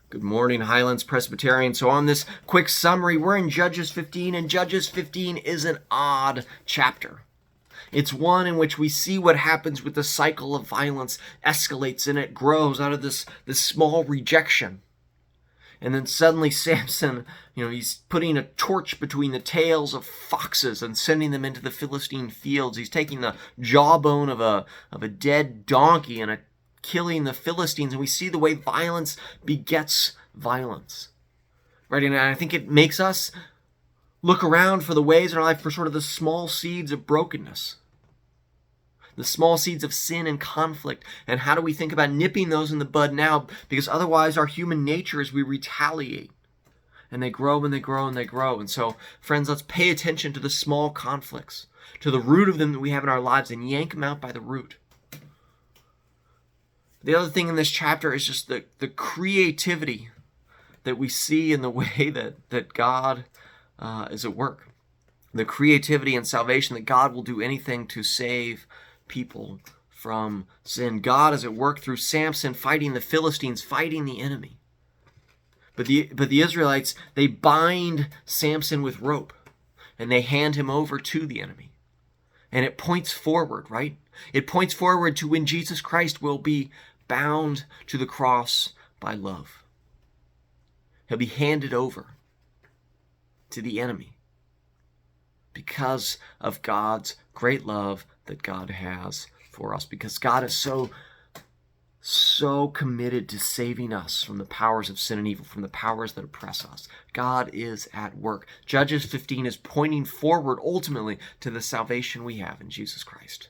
Good morning, Highlands Presbyterian. So on this quick summary, we're in Judges 15, and Judges 15 is an odd chapter. It's one in which we see what happens with the cycle of violence escalates and it grows out of this small rejection. And then suddenly Samson, he's putting a torch between the tails of foxes and sending them into the Philistine fields. He's taking the jawbone of a dead donkey and killing the Philistines, and we see the way violence begets violence. Right? And I think it makes us look around for the ways in our life for sort of the small seeds of brokenness, the small seeds of sin and conflict, and how do we think about nipping those in the bud now? Because otherwise our human nature is we retaliate, and they grow and they grow and they grow. And so, friends, let's pay attention to the small conflicts, to the root of them that we have in our lives, and yank them out by the root. The other thing in this chapter is just the creativity that we see in the way that God is at work. The creativity and salvation that God will do anything to save people from sin. God is at work through Samson fighting the Philistines, fighting the enemy. But the Israelites, they bind Samson with rope and they hand him over to the enemy. And it points forward, right? It points forward to when Jesus Christ will be bound to the cross by love. He'll be handed over to the enemy because of God's great love that God has for us. Because God is so committed to saving us from the powers of sin and evil, from the powers that oppress us. God is at work. Judges 15 is pointing forward ultimately to the salvation we have in Jesus Christ.